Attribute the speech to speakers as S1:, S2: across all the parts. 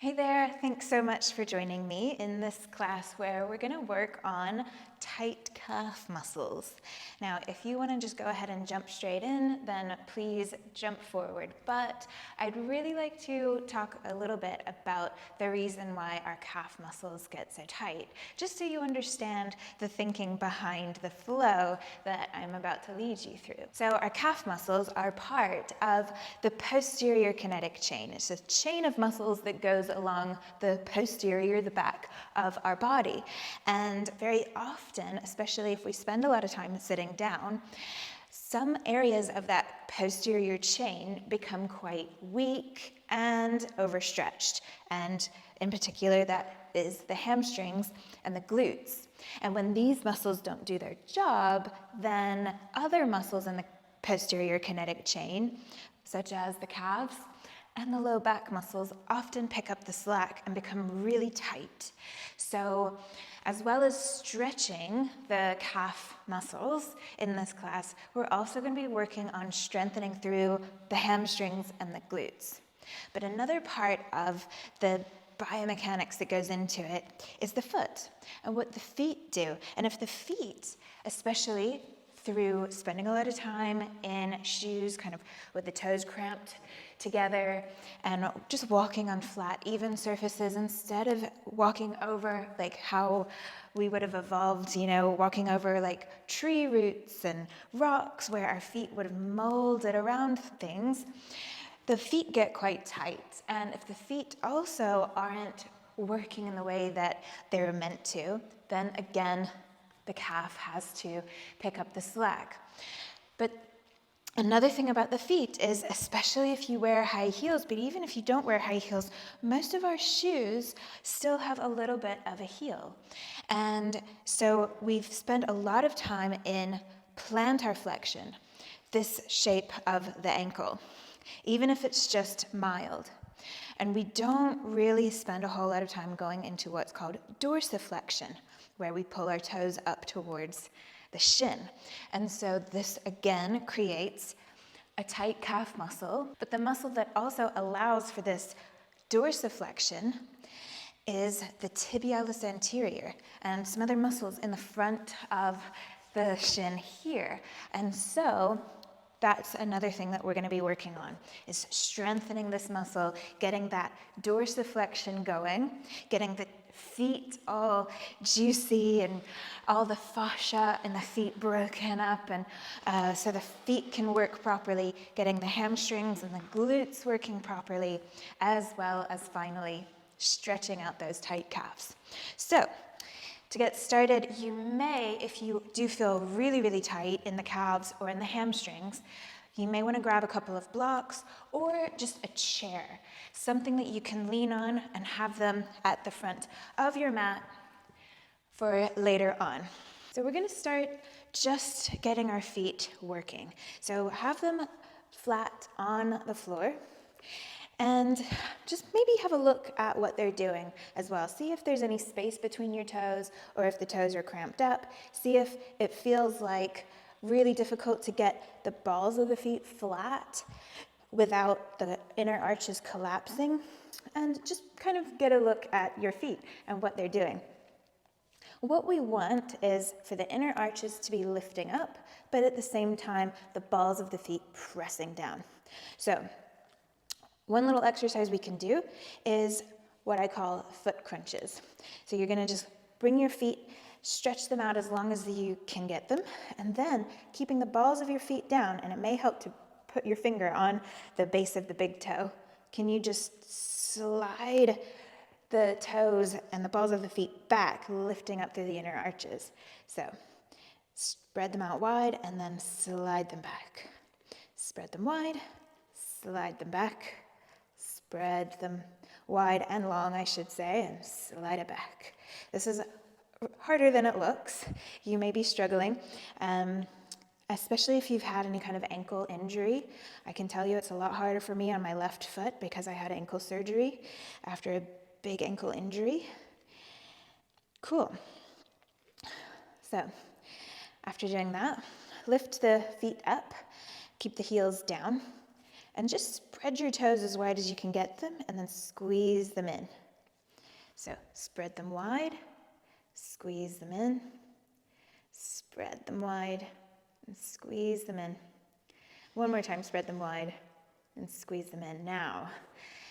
S1: Hey there, thanks so much for joining me in this class where we're going to work on tight calf muscles. Now, if you want to just go ahead and jump straight in, then please jump forward. But I'd really like to talk a little bit about the reason why our calf muscles get so tight, just so you understand the thinking behind the flow that I'm about to lead you through. So our calf muscles are part of the posterior kinetic chain. It's a chain of muscles that goes along the posterior, the back of our body. And very often, especially if we spend a lot of time sitting down, some areas of that posterior chain become quite weak and overstretched. And in particular, that is the hamstrings and the glutes. And when these muscles don't do their job, then other muscles in the posterior kinetic chain, such as the calves and the low back muscles, often pick up the slack and become really tight. So, as well as stretching the calf muscles in this class, we're also going to be working on strengthening through the hamstrings and the glutes. But another part of the biomechanics that goes into it is the foot and what the feet do. And if the feet, especially through spending a lot of time in shoes, kind of with the toes cramped together, and just walking on flat, even surfaces instead of walking over like how we would have evolved, walking over like tree roots and rocks where our feet would have molded around things, the feet get quite tight. And if the feet also aren't working in the way that they're meant to, then again, the calf has to pick up the slack. But another thing about the feet is, especially if you wear high heels, but even if you don't wear high heels, most of our shoes still have a little bit of a heel. And so we've spent a lot of time in plantar flexion, this shape of the ankle, even if it's just mild. And we don't really spend a whole lot of time going into what's called dorsiflexion, where we pull our toes up towards the shin. And so this again creates a tight calf muscle, but the muscle that also allows for this dorsiflexion is the tibialis anterior and some other muscles in the front of the shin here. And so that's another thing that we're going to be working on, is strengthening this muscle, getting that dorsiflexion going, getting the feet all juicy and all the fascia in the feet broken up, and so the feet can work properly, getting the hamstrings and the glutes working properly, as well as finally stretching out those tight calves. So, to get started, you may, if you do feel really, really tight in the calves or in the hamstrings, you may want to grab a couple of blocks or just a chair, something that you can lean on and have them at the front of your mat for later on. So we're going to start just getting our feet working. So have them flat on the floor. And just maybe have a look at what they're doing as well. See if there's any space between your toes or if the toes are cramped up. See if it feels like really difficult to get the balls of the feet flat without the inner arches collapsing. And just kind of get a look at your feet and what they're doing. What we want is for the inner arches to be lifting up, but at the same time, the balls of the feet pressing down. So, one little exercise we can do is what I call foot crunches. So you're going to just bring your feet, stretch them out as long as you can get them, and then keeping the balls of your feet down, and it may help to put your finger on the base of the big toe. Can you just slide the toes and the balls of the feet back, lifting up through the inner arches? So spread them out wide and then slide them back. Spread them wide, slide them back. Spread them wide and long, I should say, and slide it back. This is harder than it looks. You may be struggling, especially if you've had any kind of ankle injury. I can tell you it's a lot harder for me on my left foot because I had ankle surgery after a big ankle injury. Cool. So, after doing that, lift the feet up, keep the heels down, And just spread your toes as wide as you can get them and then squeeze them in. So spread them wide, squeeze them in, spread them wide, and squeeze them in. One more time, spread them wide and squeeze them in. Now,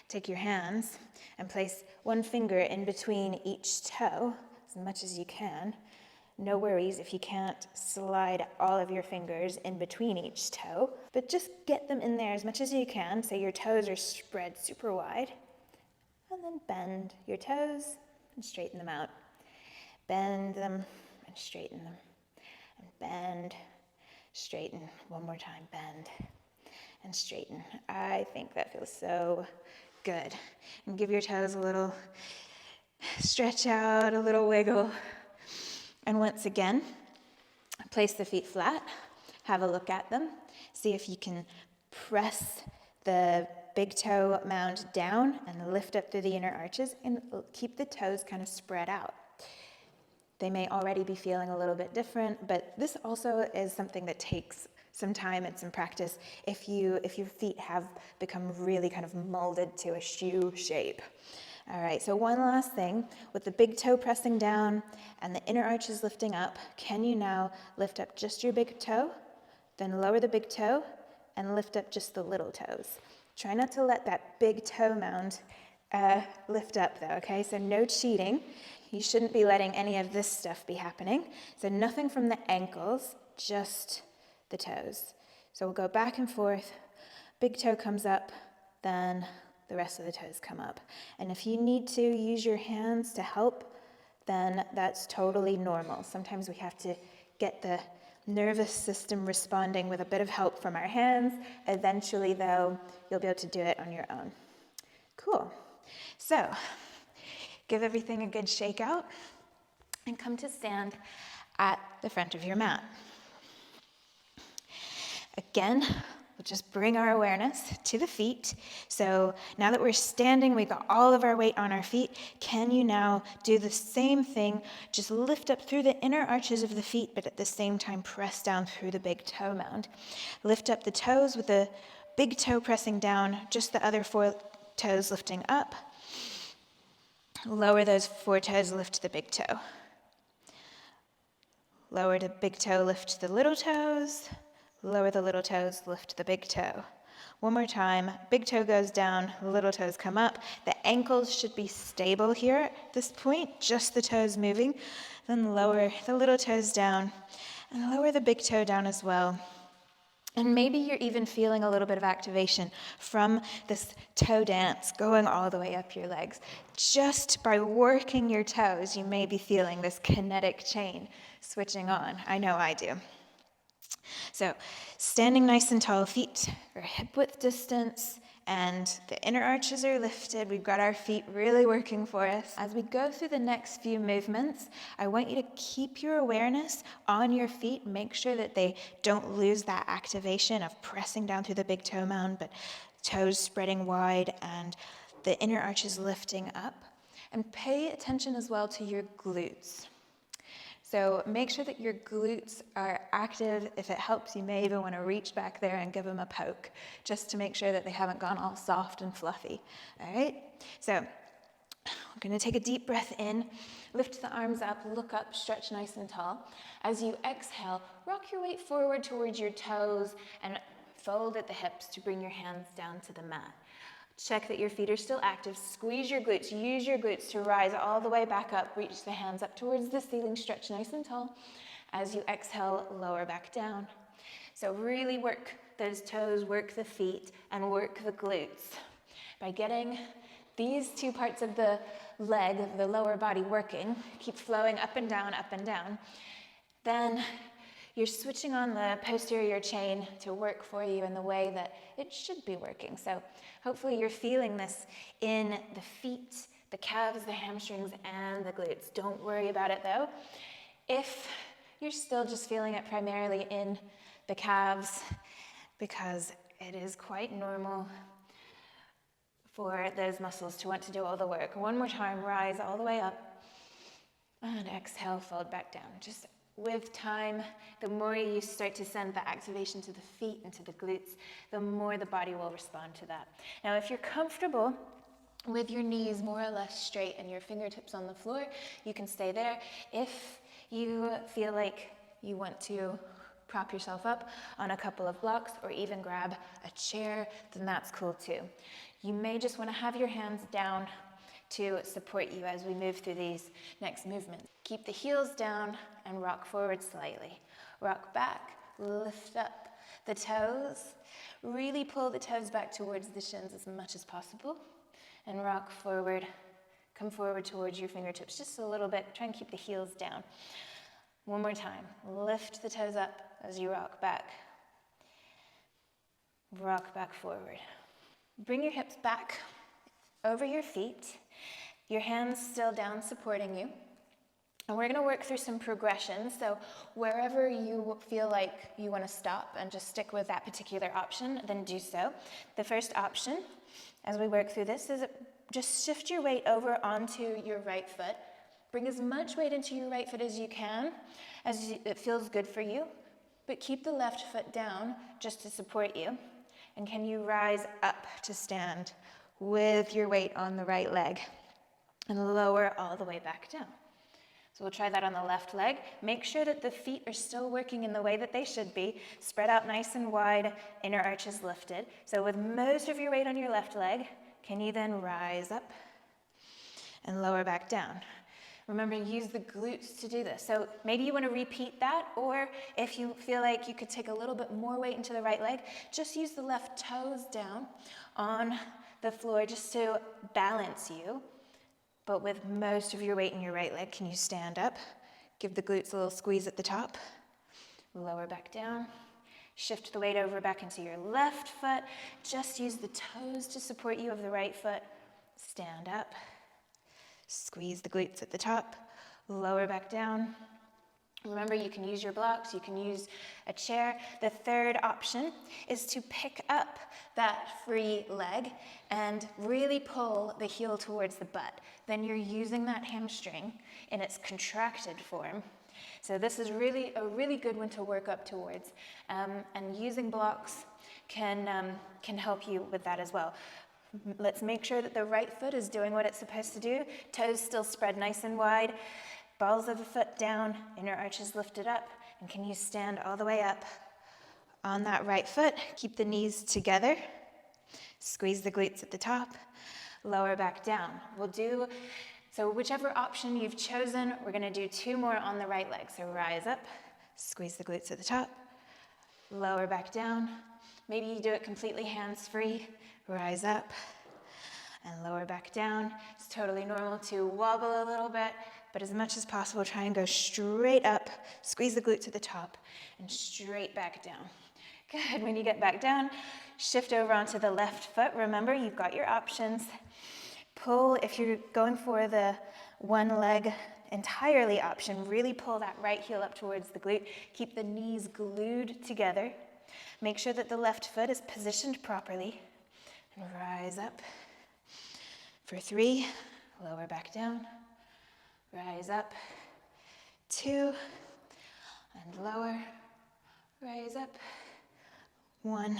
S1: take your hands and place one finger in between each toe as much as you can. No worries if you can't slide all of your fingers in between each toe, but just get them in there as much as you can so your toes are spread super wide. And then bend your toes and straighten them out. Bend them and straighten them. And bend, straighten. One more time, bend and straighten. I think that feels so good. And give your toes a little stretch out, a little wiggle. And once again, place the feet flat, have a look at them, see if you can press the big toe mound down and lift up through the inner arches and keep the toes kind of spread out. They may already be feeling a little bit different, but this also is something that takes some time and some practice if your feet have become really kind of molded to a shoe shape. All right, so one last thing. With the big toe pressing down and the inner arches lifting up, can you now lift up just your big toe, then lower the big toe, and lift up just the little toes? Try not to let that big toe mound lift up though, okay? So no cheating. You shouldn't be letting any of this stuff be happening. So nothing from the ankles, just the toes. So we'll go back and forth. Big toe comes up, then the rest of the toes come up. And if you need to use your hands to help, then that's totally normal. Sometimes we have to get the nervous system responding with a bit of help from our hands. Eventually, though, you'll be able to do it on your own. Cool. So, give everything a good shake out and come to stand at the front of your mat. Again, we'll just bring our awareness to the feet. So now that we're standing, we've got all of our weight on our feet. Can you now do the same thing? Just lift up through the inner arches of the feet, but at the same time press down through the big toe mound. Lift up the toes with the big toe pressing down, just the other 4 toes lifting up. Lower those 4 toes, lift the big toe. Lower the big toe, lift the little toes. Lower the little toes, lift the big toe. One more time, big toe goes down, little toes come up. The ankles should be stable here at this point, just the toes moving. Then lower the little toes down and lower the big toe down as well. And maybe you're even feeling a little bit of activation from this toe dance going all the way up your legs. Just by working your toes, you may be feeling this kinetic chain switching on. I know I do. So, standing nice and tall, feet are hip width distance, and the inner arches are lifted. We've got our feet really working for us. As we go through the next few movements, I want you to keep your awareness on your feet. Make sure that they don't lose that activation of pressing down through the big toe mound, but toes spreading wide and the inner arches lifting up. And pay attention as well to your glutes. So make sure that your glutes are active. If it helps, you may even want to reach back there and give them a poke, just to make sure that they haven't gone all soft and fluffy. All right? So we're going to take a deep breath in, lift the arms up, look up, stretch nice and tall. As you exhale, rock your weight forward towards your toes and fold at the hips to bring your hands down to the mat. Check that your feet are still active. Squeeze your glutes. Use your glutes to rise all the way back up. Reach the hands up towards the ceiling. Stretch nice and tall. As you exhale, lower back down. So really work those toes, work the feet, and work the glutes. By getting these 2 parts of the leg, of the lower body working, keep flowing up and down, then you're switching on the posterior chain to work for you in the way that it should be working. So hopefully you're feeling this in the feet, the calves, the hamstrings, and the glutes. Don't worry about it though. If you're still just feeling it primarily in the calves, because it is quite normal for those muscles to want to do all the work. One more time, rise all the way up, and exhale, fold back down. Just with time, the more you start to send the activation to the feet and to the glutes, the more the body will respond to that. Now, if you're comfortable with your knees more or less straight and your fingertips on the floor, you can stay there. If you feel like you want to prop yourself up on a couple of blocks or even grab a chair, then that's cool too. You may just want to have your hands down to support you as we move through these next movements. Keep the heels down and rock forward slightly. Rock back, lift up the toes. Really pull the toes back towards the shins as much as possible. And rock forward, come forward towards your fingertips just a little bit. Try and keep the heels down. One more time. Lift the toes up as you rock back. Rock back forward. Bring your hips back over your feet. Your hands still down supporting you. And we're going to work through some progressions. So wherever you feel like you want to stop and just stick with that particular option, then do so. The first option, as we work through this, is just shift your weight over onto your right foot. Bring as much weight into your right foot as you can, as it feels good for you. But keep the left foot down just to support you. And can you rise up to stand with your weight on the right leg and lower all the way back down? So we'll try that on the left leg. Make sure that the feet are still working in the way that they should be. Spread out nice and wide, inner arches lifted. So with most of your weight on your left leg, can you then rise up and lower back down? Remember, use the glutes to do this. So maybe you want to repeat that, or if you feel like you could take a little bit more weight into the right leg, just use the left toes down on the floor just to balance you. But with most of your weight in your right leg, can you stand up? Give the glutes a little squeeze at the top. Lower back down. Shift the weight over back into your left foot. Just use the toes to support you of the right foot. Stand up. Squeeze the glutes at the top. Lower back down. Remember, you can use your blocks, you can use a chair. The third option is to pick up that free leg and really pull the heel towards the butt. Then you're using that hamstring in its contracted form. So this is really a really good one to work up towards. And using blocks can help you with that as well. Let's make sure that the right foot is doing what it's supposed to do. Toes still spread nice and wide. Balls of the foot down, inner arches lifted up, and can you stand all the way up on that right foot? Keep the knees together. Squeeze the glutes at the top. Lower back down. So whichever option you've chosen, we're going to do 2 more on the right leg. So rise up, squeeze the glutes at the top, lower back down. Maybe you do it completely hands-free. Rise up and lower back down. It's totally normal to wobble a little bit, but as much as possible, try and go straight up, squeeze the glutes at the top, and straight back down. Good. When you get back down, shift over onto the left foot. Remember, you've got your options. Pull, if you're going for the one leg entirely option, really pull that right heel up towards the glute. Keep the knees glued together. Make sure that the left foot is positioned properly. And rise up. For 3, lower back down. Rise up. 2, and lower. Rise up. 1,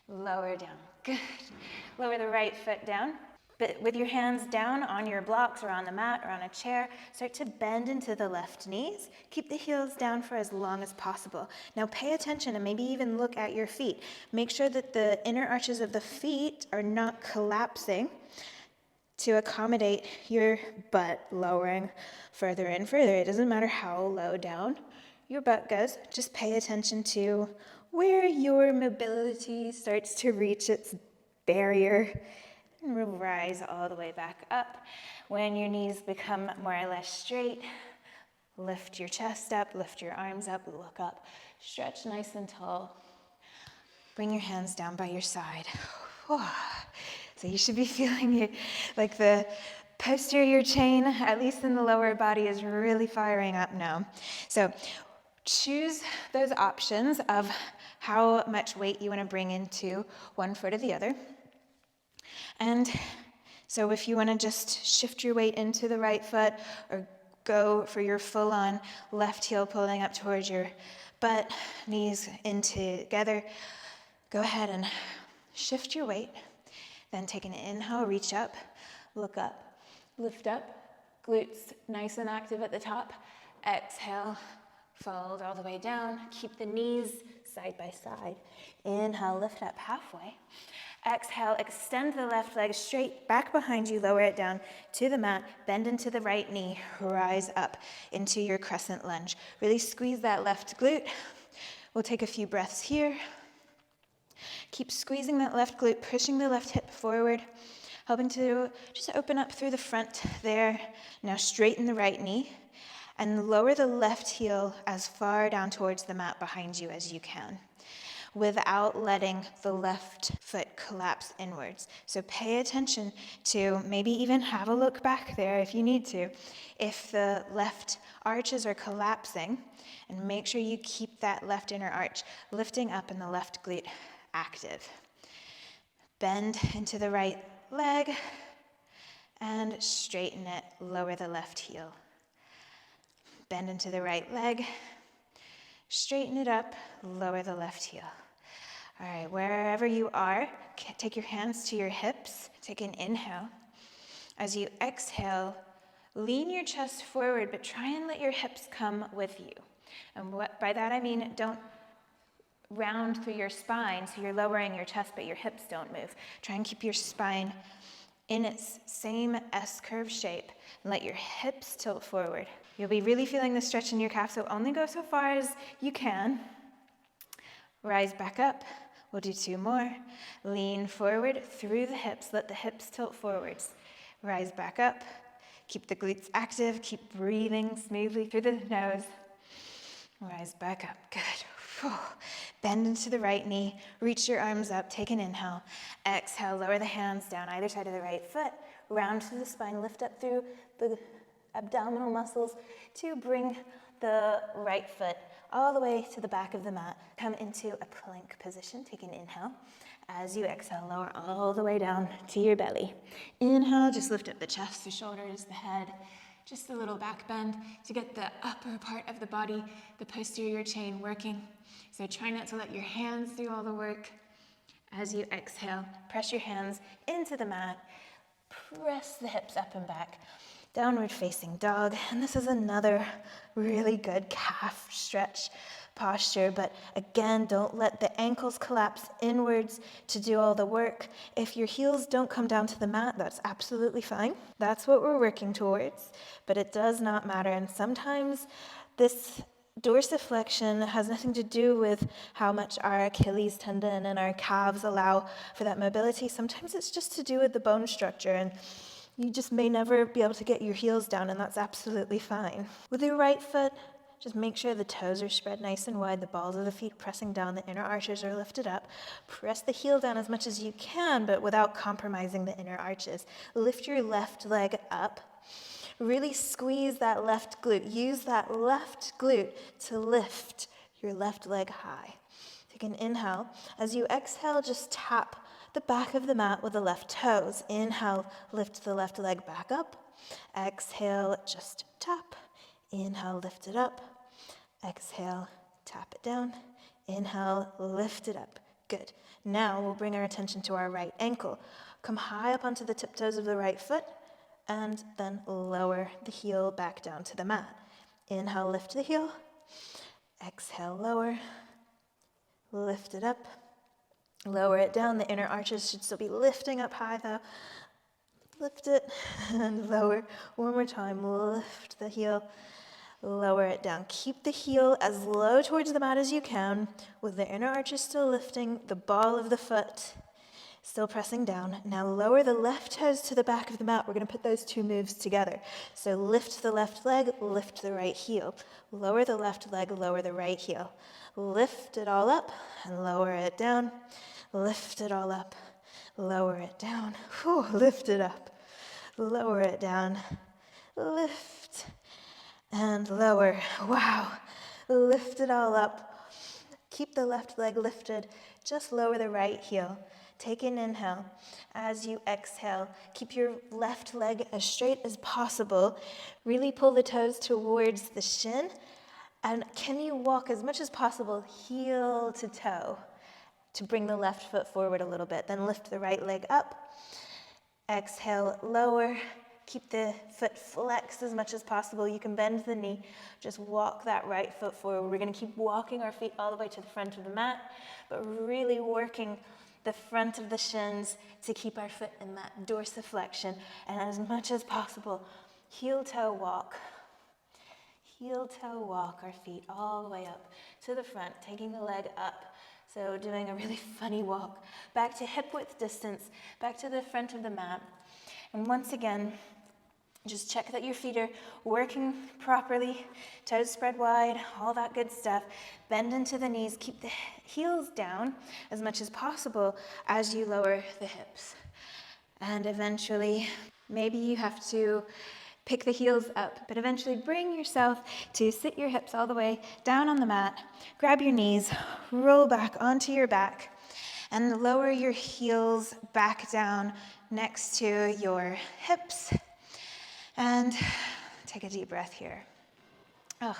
S1: lower down. Good. Lower the right foot down. But with your hands down on your blocks or on the mat or on a chair, start to bend into the left knees. Keep the heels down for as long as possible. Now pay attention and maybe even look at your feet. Make sure that the inner arches of the feet are not collapsing to accommodate your butt lowering further and further. It doesn't matter how low down your butt goes. Just pay attention to where your mobility starts to reach its barrier. And we'll rise all the way back up. When your knees become more or less straight, lift your chest up, lift your arms up, look up, stretch nice and tall. Bring your hands down by your side. So you should be feeling it, like the posterior chain, at least in the lower body, is really firing up now. So choose those options of how much weight you want to bring into one foot or the other. And so if you want to just shift your weight into the right foot or go for your full-on left heel pulling up towards your butt, knees in together. Go ahead and shift your weight. Then take an inhale, reach up, look up, lift up, glutes nice and active at the top. Exhale, fold all the way down. Keep the knees side by side. Inhale, lift up halfway. Exhale, extend the left leg straight back behind you, lower it down to the mat, bend into the right knee, rise up into your crescent lunge. Really squeeze that left glute. We'll take a few breaths here. Keep squeezing that left glute, pushing the left hip forward, helping to just open up through the front there. Now straighten the right knee and lower the left heel as far down towards the mat behind you as you can, without letting the left foot collapse inwards. So pay attention to, maybe even have a look back there if you need to, if the left arches are collapsing, and make sure you keep that left inner arch lifting up and the left glute active. Bend into the right leg and straighten it, lower the left heel. Bend into the right leg, straighten it up, lower the left heel. All right, wherever you are, take your hands to your hips, take an inhale. As you exhale, lean your chest forward, but try and let your hips come with you. And by that I mean, don't round through your spine, so you're lowering your chest, but your hips don't move. Try and keep your spine in its same S-curve shape, and let your hips tilt forward. You'll be really feeling the stretch in your calf, so only go so far as you can. Rise back up. We'll do 2 more. Lean forward through the hips. Let the hips tilt forwards. Rise back up. Keep the glutes active. Keep breathing smoothly through the nose. Rise back up. Good. Bend into the right knee. Reach your arms up. Take an inhale. Exhale. Lower the hands down either side of the right foot. Round through the spine. Lift up through the abdominal muscles to bring the right foot all the way to the back of the mat. Come into a plank position. Take an inhale. As you exhale, lower all the way down to your belly. Inhale, just lift up the chest, the shoulders, the head, just a little back bend to get the upper part of the body, the posterior chain working. So try not to let your hands do all the work. As you exhale, press your hands into the mat. Press the hips up and back. Downward facing dog, and this is another really good calf stretch posture, but again, don't let the ankles collapse inwards to do all the work. If your heels don't come down to the mat, that's absolutely fine. That's what we're working towards, but it does not matter, and sometimes this dorsiflexion has nothing to do with how much our Achilles tendon and our calves allow for that mobility. Sometimes it's just to do with the bone structure, and you just may never be able to get your heels down, and that's absolutely fine. With your right foot, just make sure the toes are spread nice and wide, the balls of the feet pressing down, the inner arches are lifted up. Press the heel down as much as you can, but without compromising the inner arches. Lift your left leg up. Really squeeze that left glute. Use that left glute to lift your left leg high. Take an inhale. As you exhale, just tap the back of the mat with the left toes. Inhale, lift the left leg back up. Exhale, just tap. Inhale, lift it up. Exhale, tap it down. Inhale, lift it up. Good. Now we'll bring our attention to our right ankle. Come high up onto the tiptoes of the right foot, and then lower the heel back down to the mat. Inhale, lift the heel. Exhale, lower. Lift it up. Lower it down. The inner arches should still be lifting up high though. Lift it and lower. One more time. Lift the heel. Lower it down. Keep the heel as low towards the mat as you can, with the inner arches still lifting, the ball of the foot still pressing down. Now lower the left toes to the back of the mat. We're going to put those 2 moves together. So lift the left leg, lift the right heel. Lower the left leg, lower the right heel. Lift it all up and lower it down. Lift it all up, lower it down. Whew, lift it up, lower it down. Lift and lower. Wow. Lift it all up. Keep the left leg lifted. Just lower the right heel. Take an inhale. As you exhale, keep your left leg as straight as possible. Really pull the toes towards the shin. And can you walk as much as possible, heel to toe, to bring the left foot forward a little bit. Then lift the right leg up. Exhale, lower. Keep the foot flexed as much as possible. You can bend the knee. Just walk that right foot forward. We're going to keep walking our feet all the way to the front of the mat, but really working the front of the shins to keep our foot in that dorsiflexion. And as much as possible, heel-toe walk. Heel-toe walk our feet all the way up to the front, taking the leg up. So doing a really funny walk. Back to hip width distance, back to the front of the mat. And once again, just check that your feet are working properly, toes spread wide, all that good stuff. Bend into the knees, keep the heels down as much as possible as you lower the hips. And eventually, maybe you have to pick the heels up, but eventually bring yourself to sit your hips all the way down on the mat, grab your knees, roll back onto your back, and lower your heels back down next to your hips. And take a deep breath here. Oh,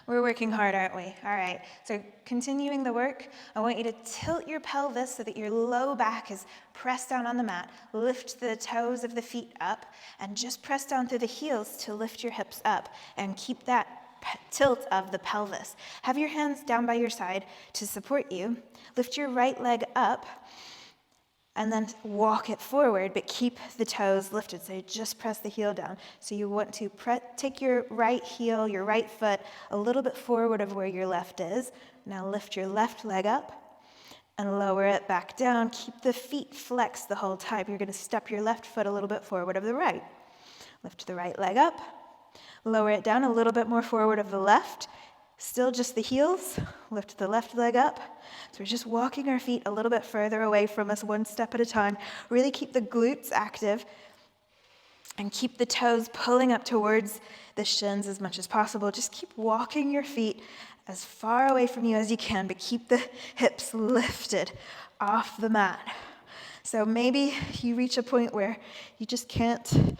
S1: we're working hard, aren't we? All right, so continuing the work, I want you to tilt your pelvis so that your low back is pressed down on the mat. Lift the toes of the feet up and just press down through the heels to lift your hips up and keep that tilt of the pelvis. Have your hands down by your side to support you. Lift your right leg up and then walk it forward, but keep the toes lifted. So you just press the heel down. So you want to take your right heel, your right foot, a little bit forward of where your left is. Now lift your left leg up and lower it back down. Keep the feet flexed the whole time. You're going to step your left foot a little bit forward of the right. Lift the right leg up. Lower it down a little bit more forward of the left. Still just the heels. Lift the left leg up. So we're just walking our feet a little bit further away from us, one step at a time. Really keep the glutes active and keep the toes pulling up towards the shins as much as possible. Just keep walking your feet as far away from you as you can, but keep the hips lifted off the mat. So maybe you reach a point where you just can't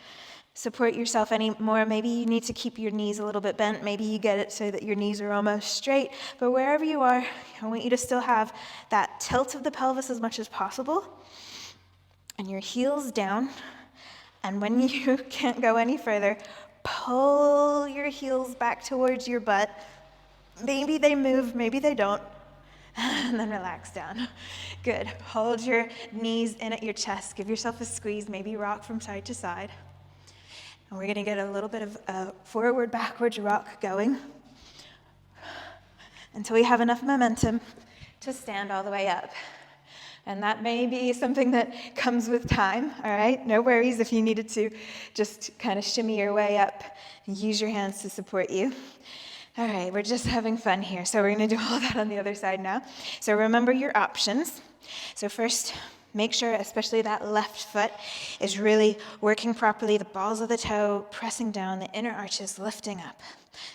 S1: support yourself anymore. Maybe you need to keep your knees a little bit bent. Maybe you get it so that your knees are almost straight. But wherever you are, I want you to still have that tilt of the pelvis as much as possible and your heels down. And when you can't go any further, pull your heels back towards your butt. Maybe they move, maybe they don't. And then relax down. Good. Hold your knees in at your chest. Give yourself a squeeze. Maybe rock from side to side. And we're going to get a little bit of a forward, backwards rock going until we have enough momentum to stand all the way up. And that may be something that comes with time, all right? No worries if you needed to just kind of shimmy your way up and use your hands to support you. All right, we're just having fun here. So we're going to do all that on the other side now. So remember your options. So first, make sure, especially that left foot, is really working properly. The balls of the toe pressing down, the inner arches lifting up.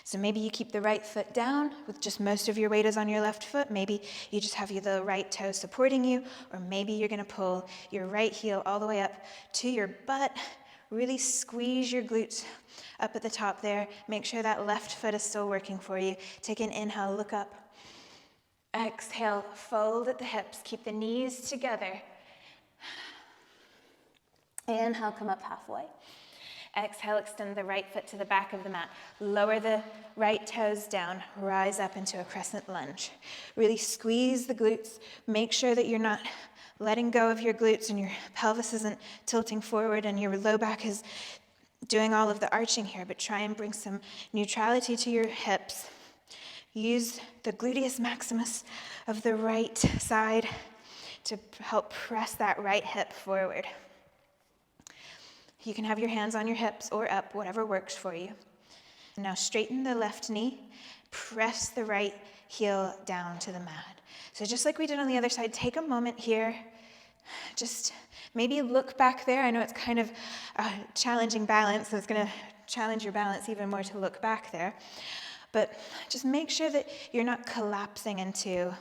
S1: So maybe you keep the right foot down with just most of your weight is on your left foot. Maybe you just have the right toe supporting you, or maybe you're going to pull your right heel all the way up to your butt. Really squeeze your glutes up at the top there. Make sure that left foot is still working for you. Take an inhale, look up. Exhale, fold at the hips. Keep the knees together. Inhale, come up halfway. Exhale, extend the right foot to the back of the mat. Lower the right toes down. Rise up into a crescent lunge. Really squeeze the glutes. Make sure that you're not letting go of your glutes and your pelvis isn't tilting forward and your low back is doing all of the arching here, but try and bring some neutrality to your hips. Use the gluteus maximus of the right side to help press that right hip forward. You can have your hands on your hips or up, whatever works for you. Now straighten the left knee, press the right heel down to the mat. So just like we did on the other side, take a moment here. Just maybe look back there. I know it's kind of a challenging balance, so it's going to challenge your balance even more to look back there. But just make sure that you're not collapsing into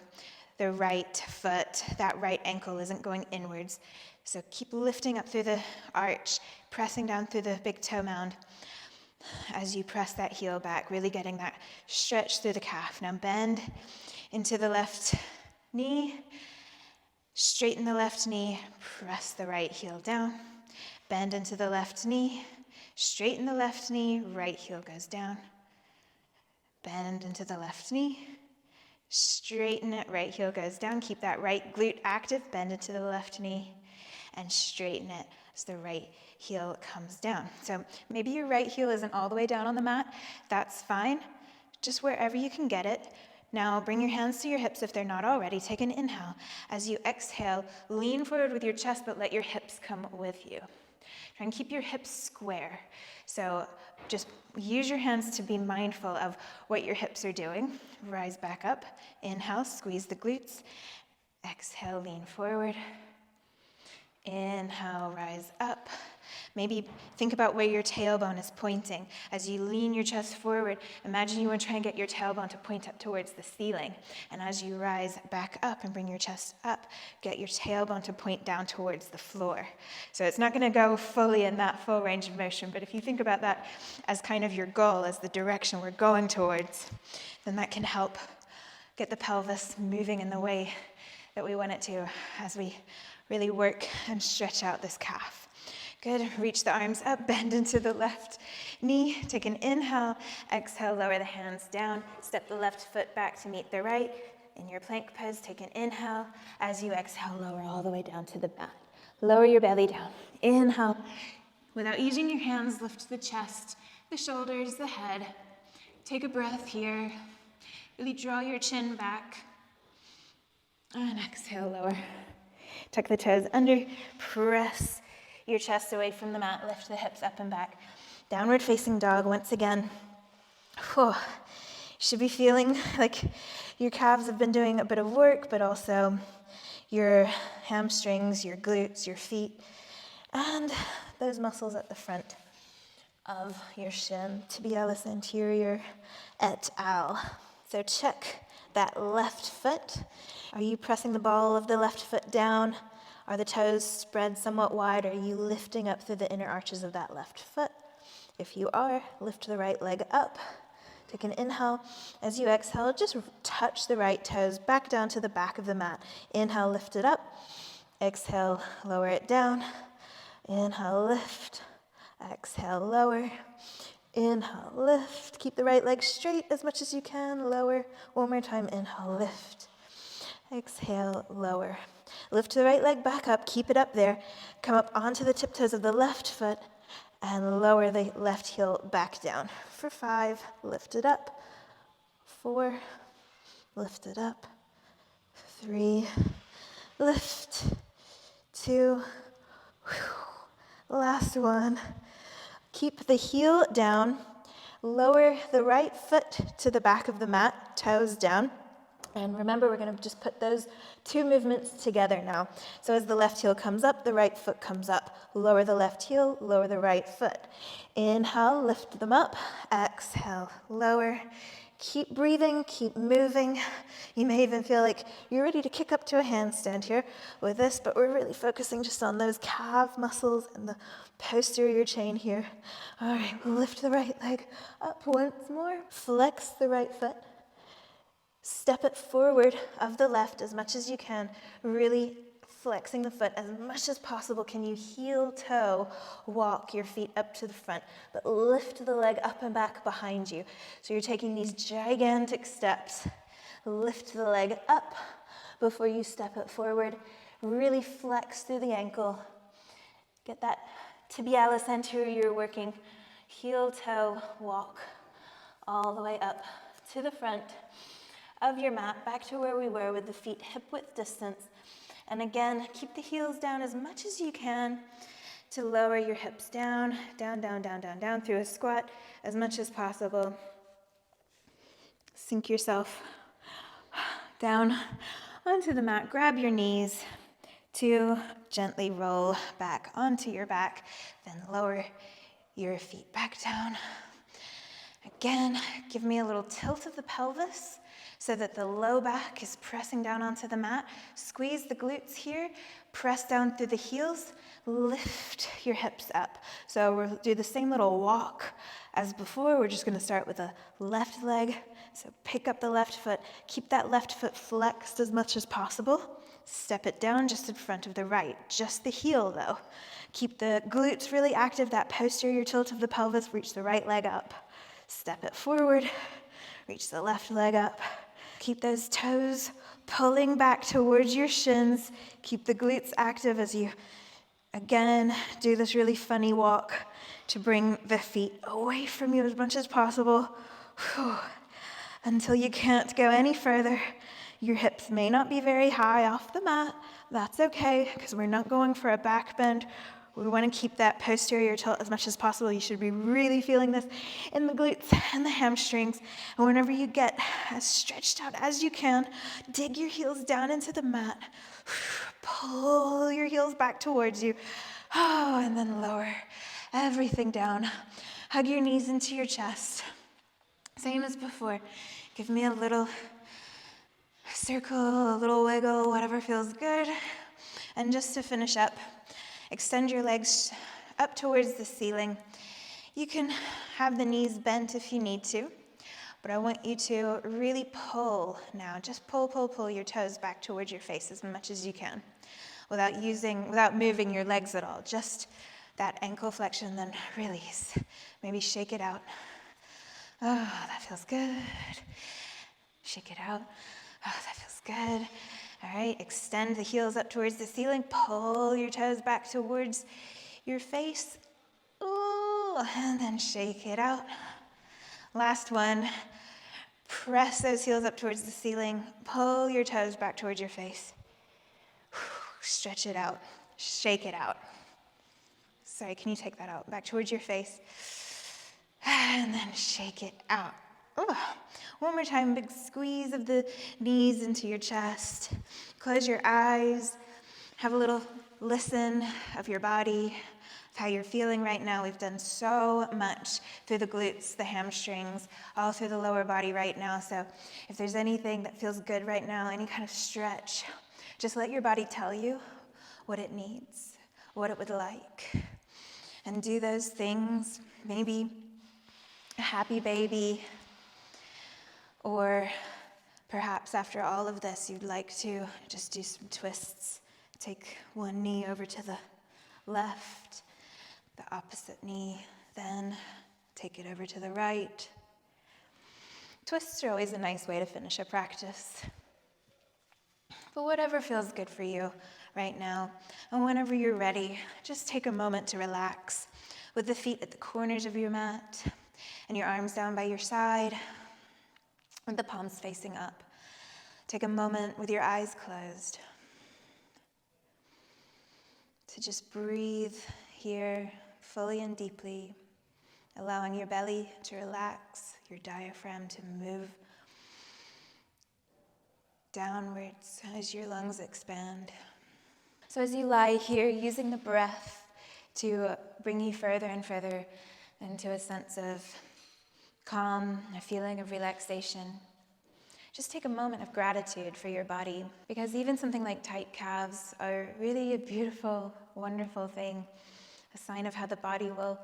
S1: the right foot, that right ankle isn't going inwards. So keep lifting up through the arch, pressing down through the big toe mound as you press that heel back, really getting that stretch through the calf. Now bend into the left knee, straighten the left knee, press the right heel down, bend into the left knee, straighten the left knee, right heel goes down, bend into the left knee, straighten it, right heel goes down, keep that right glute active, bend into the left knee, and straighten it as the right heel comes down. So maybe your right heel isn't all the way down on the mat, that's fine, just wherever you can get it. Now bring your hands to your hips if they're not already. Take an inhale. As you exhale, lean forward with your chest, but let your hips come with you. Try and keep your hips square. So just use your hands to be mindful of what your hips are doing. Rise back up. Inhale, squeeze the glutes. Exhale, lean forward. Inhale, rise up. Maybe think about where your tailbone is pointing. As you lean your chest forward, imagine you want to try and get your tailbone to point up towards the ceiling. And as you rise back up and bring your chest up, get your tailbone to point down towards the floor. So it's not going to go fully in that full range of motion, but if you think about that as kind of your goal, as the direction we're going towards, then that can help get the pelvis moving in the way that we want it to as we really work and stretch out this calf. Good, reach the arms up, bend into the left knee, take an inhale, exhale, lower the hands down, step the left foot back to meet the right. In your plank pose, take an inhale. As you exhale, lower all the way down to the mat. Lower your belly down. Inhale. Without using your hands, lift the chest, the shoulders, the head. Take a breath here. Really draw your chin back. And exhale, lower. Tuck the toes under, press your chest away from the mat, lift the hips up and back. Downward facing dog once again. You should be feeling like your calves have been doing a bit of work, but also your hamstrings, your glutes, your feet, and those muscles at the front of your shin, tibialis anterior et al. So check that left foot. Are you pressing the ball of the left foot down? Are the toes spread somewhat wide? Are you lifting up through the inner arches of that left foot? If you are, lift the right leg up. Take an inhale. As you exhale, just touch the right toes back down to the back of the mat. Inhale, lift it up. Exhale, lower it down. Inhale, lift. Exhale, lower. Inhale, lift. Keep the right leg straight as much as you can. Lower. One more time. Inhale, lift. Exhale, lower. Lift the right leg back up. Keep it up there. Come up onto the tiptoes of the left foot and lower the left heel back down. For 5, lift it up. 4, lift it up. 3, lift. 2, last one. Keep the heel down. Lower the right foot to the back of the mat, toes down. And remember, we're going to just put those two movements together now. So as the left heel comes up, the right foot comes up. Lower the left heel, lower the right foot. Inhale, lift them up. Exhale, lower. Keep breathing, keep moving. You may even feel like you're ready to kick up to a handstand here with this, but we're really focusing just on those calf muscles and the posterior chain here. All right, lift the right leg up once more. Flex the right foot. Step it forward of the left as much as you can, really flexing the foot as much as possible. Can you heel toe walk your feet up to the front, but lift the leg up and back behind you. So you're taking these gigantic steps. Lift the leg up before you step it forward. Really flex through the ankle. Get that tibialis anterior working. Heel toe walk all the way up to the front of your mat, back to where we were with the feet hip width distance. And again, keep the heels down as much as you can to lower your hips down, down, down, down, down, down through a squat as much as possible. Sink yourself down onto the mat. Grab your knees to gently roll back onto your back. Then lower your feet back down. Again, give me a little tilt of the pelvis so that the low back is pressing down onto the mat. Squeeze the glutes here, press down through the heels, lift your hips up. So we'll do the same little walk as before. We're just gonna start with the left leg. So pick up the left foot, keep that left foot flexed as much as possible. Step it down just in front of the right, just the heel though. Keep the glutes really active, that posterior tilt of the pelvis, reach the right leg up. Step it forward, reach the left leg up. Keep those toes pulling back towards your shins. Keep the glutes active as you, again, do this really funny walk to bring the feet away from you as much as possible. Whew. Until you can't go any further. Your hips may not be very high off the mat. That's okay, because we're not going for a back bend. We want to keep that posterior tilt as much as possible. You should be really feeling this in the glutes and the hamstrings. And whenever you get as stretched out as you can, dig your heels down into the mat. Pull your heels back towards you. Oh, and then lower everything down. Hug your knees into your chest. Same as before. Give me a little circle, a little wiggle, whatever feels good. And just to finish up, extend your legs up towards the ceiling. You can have the knees bent if you need to, but I want you to really pull now. Just pull your toes back towards your face as much as you can without moving your legs at all. Just that ankle flexion, then release. Maybe shake it out. Oh, that feels good. Shake it out. Oh, that feels good. All right, extend the heels up towards the ceiling. Pull your toes back towards your face. Ooh, and then shake it out. Last one. Press those heels up towards the ceiling. Pull your toes back towards your face. Stretch it out. Shake it out. Sorry, can you take that out? Back towards your face. And then shake it out. Ooh. One more time, big squeeze of the knees into your chest. Close your eyes. Have a little listen of your body, of how you're feeling right now. We've done so much through the glutes, the hamstrings, all through the lower body right now. So if there's anything that feels good right now, any kind of stretch, just let your body tell you what it needs, what it would like. And do those things, maybe a happy baby, or perhaps after all of this, you'd like to just do some twists. Take one knee over to the left, the opposite knee, then take it over to the right. Twists are always a nice way to finish a practice. But whatever feels good for you right now, and whenever you're ready, just take a moment to relax with the feet at the corners of your mat and your arms down by your side, with the palms facing up. Take a moment with your eyes closed to just breathe here fully and deeply, allowing your belly to relax, your diaphragm to move downwards as your lungs expand. So as you lie here, using the breath to bring you further and further into a sense of calm, a feeling of relaxation, just take a moment of gratitude for your body, because even something like tight calves are really a beautiful, wonderful thing, a sign of how the body will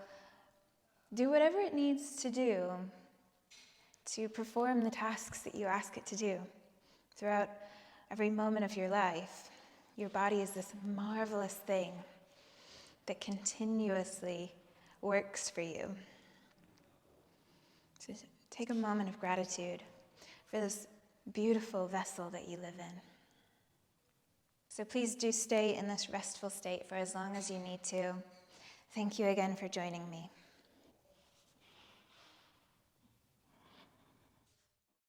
S1: do whatever it needs to do to perform the tasks that you ask it to do throughout every moment of your life. Your body is this marvelous thing that continuously works for you. So take a moment of gratitude for this beautiful vessel that you live in. So please do stay in this restful state for as long as you need to. Thank you again for joining me.